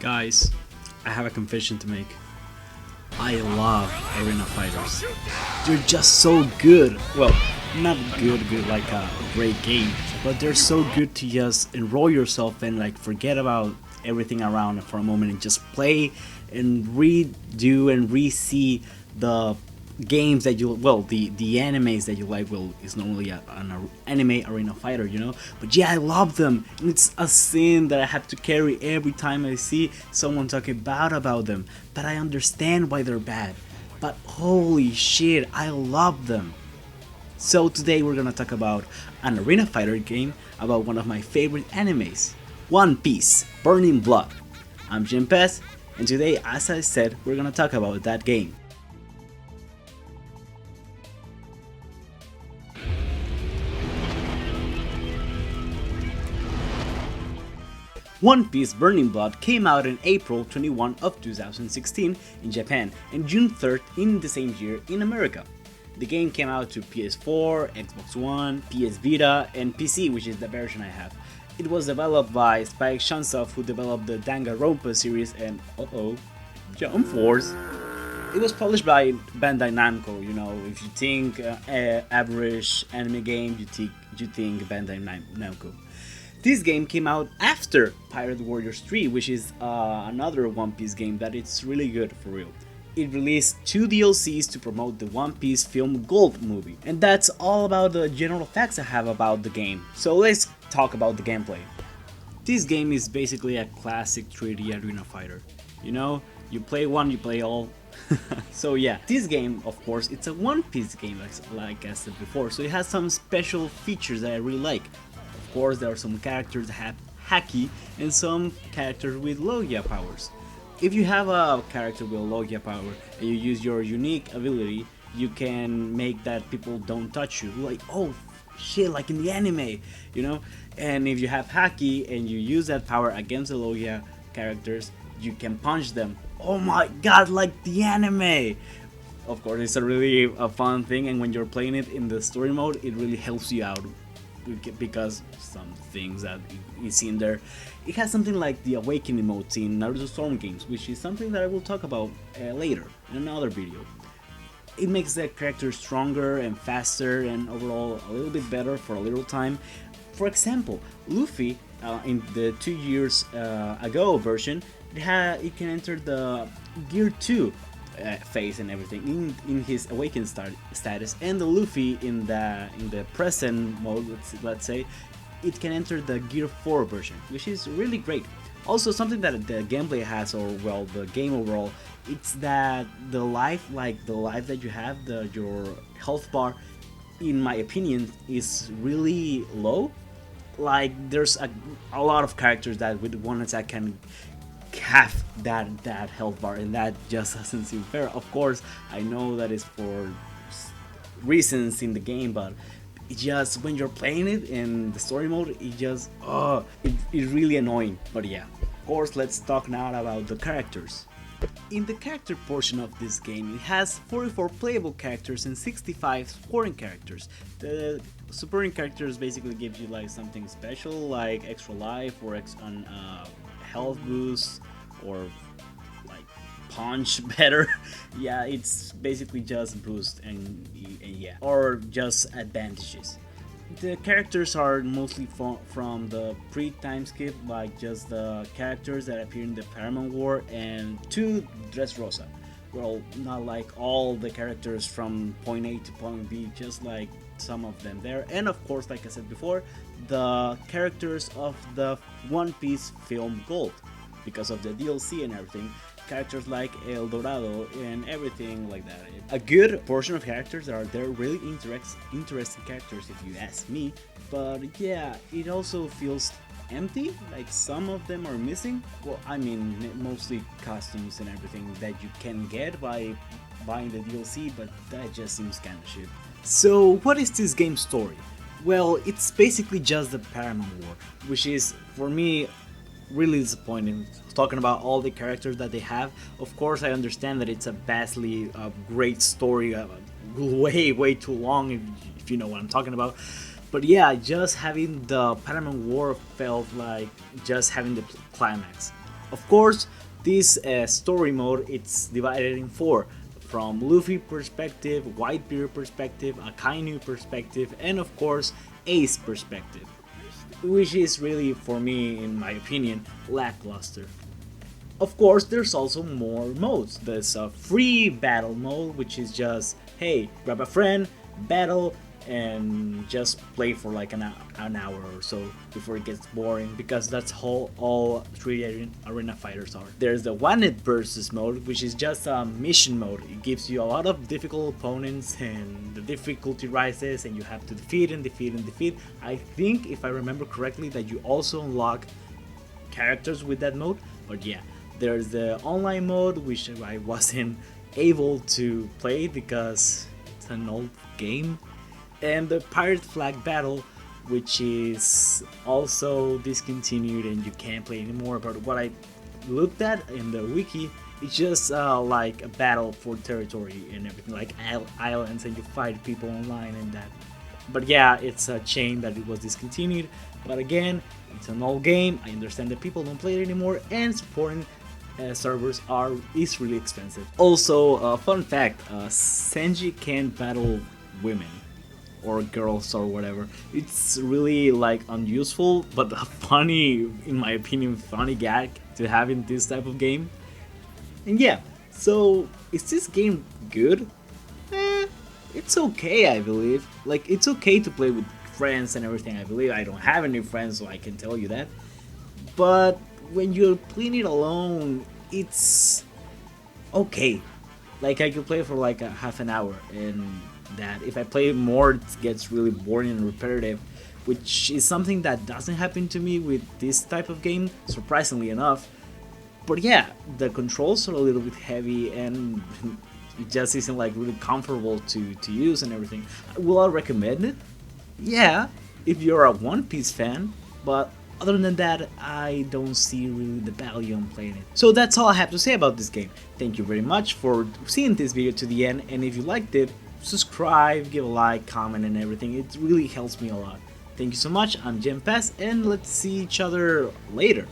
Guys, I have a confession to make. I love arena fighters. They're just so good. Well, not good like a great game, but they're so good to just enroll yourself and like forget about everything around for a moment and just play and redo and re-see the games that you the animes that you like. Well, it's normally an anime arena fighter, but yeah, I love them, and it's a sin that I have to carry every time I see someone talking bad about them, but I understand why they're bad, but holy shit, I love them. So today we're gonna talk about an arena fighter game about one of my favorite animes, One Piece Burning Blood. I'm Jim Pez, and today, as I said, we're gonna talk about that game. One Piece Burning Blood came out in April 21 of 2016 in Japan and June 3rd in the same year in America. The game came out to PS4, Xbox One, PS Vita, and PC, which is the version I have. It was developed by Spike Chunsoft, who developed the Danganronpa series and Jump Force. It was published by Bandai Namco. If you think average anime game, you think Bandai Namco. This game came out after Pirate Warriors 3, which is another One Piece game that it's really good for real. It released 2 DLCs to promote the One Piece film Gold movie. And that's all about the general facts I have about the game. So let's talk about the gameplay. This game is basically a classic 3D arena fighter. You play one, you play all. So yeah, this game, of course, it's a One Piece game, like I said before, so it has some special features that I really like. Of course, there are some characters that have haki and some characters with Logia powers. If you have a character with Logia power and you use your unique ability, you can make that people don't touch you. Like, oh shit, like in the anime, And if you have haki and you use that power against the Logia characters, you can punch them. Oh my god, like the anime! Of course, it's a really fun thing, and when you're playing it in the story mode, it really helps you out. Because some things that is in there, it has something like the awakening emotes in Naruto Storm games, which is something that I will talk about later in another video. It makes the character stronger and faster and overall a little bit better for a little time. For example, Luffy in the 2 years ago version, it can enter the Gear 2 phase and everything in his awakened status, and the Luffy in the present mode, let's say, it can enter the Gear 4 version, which is really great. Also, something that the gameplay has, or well, the game overall, it's that the life that you have, your health bar, in my opinion, is really low. Like, there's a lot of characters that with one attack can have that health bar, and that just doesn't seem fair. Of course, I know that is for reasons in the game, but it just, when you're playing it in the story mode, it's really annoying. But yeah, of course, let's talk now about the characters. In the character portion of this game, it has 44 playable characters and 65 supporting characters. The supporting characters basically give you like something special, like extra life or health boost, or like punch better. Yeah, it's basically just boost and yeah, or just advantages. The characters are mostly from the pre-time skip, like just the characters that appear in the Paramount War and 2 Dressrosa. Well, not like all the characters from point A to point B, just like some of them there. And of course, like I said before, the characters of the One Piece film Gold, because of the DLC and everything. Characters like El Dorado and everything like that. A good portion of characters they're really interesting characters if you ask me. But yeah, it also feels empty, like some of them are missing. Well, I mean, mostly costumes and everything that you can get by buying the DLC, but that just seems kind of shit. So what is this game's story? Well, it's basically just the Paramount War, which is, for me, really disappointing. Talking about all the characters that they have, of course I understand that it's a vastly great story, way too long, if you know what I'm talking about. But yeah, just having the Paramount War felt like just having the climax. Of course, this story mode it's divided in four, from Luffy perspective, Whitebeard perspective, Akainu perspective, and of course Ace perspective, which is really, for me, in my opinion, lackluster. Of course, there's also more modes. There's a free battle mode, which is just, hey, grab a friend, battle, and just play for like an hour or so before it gets boring, because that's how all 3D arena fighters are. There's the wanted versus mode, which is just a mission mode. It gives you a lot of difficult opponents and the difficulty rises and you have to defeat and defeat and defeat. I think, if I remember correctly, that you also unlock characters with that mode, but yeah. There's the online mode, which I wasn't able to play because it's an old game. And the Pirate Flag Battle, which is also discontinued and you can't play anymore. But what I looked at in the wiki, it's just like a battle for territory and everything, like islands, and you fight people online and that. But yeah, it's a shame that it was discontinued. But again, it's an old game. I understand that people don't play it anymore, and supporting servers is really expensive. Also, fun fact: Senji can't battle women or girls or whatever. It's really like unuseful, but a funny, in my opinion, funny gag to have in this type of game. And yeah, so is this game good? It's okay, I believe. Like, it's okay to play with friends and everything, I believe. I don't have any friends, so I can tell you that. But when you're playing it alone, it's okay. Like, I could play for like a half an hour, and that if I play more, it gets really boring and repetitive, which is something that doesn't happen to me with this type of game, surprisingly enough. But yeah, the controls are a little bit heavy and it just isn't like really comfortable to use and everything. Will I recommend it? Yeah, if you're a One Piece fan, but other than that, I don't see really the value in playing it. So that's all I have to say about this game. Thank you very much for seeing this video to the end, and if you liked it, subscribe, give a like, comment and everything. It really helps me a lot. Thank you so much. I'm Jim Pass, and let's see each other later.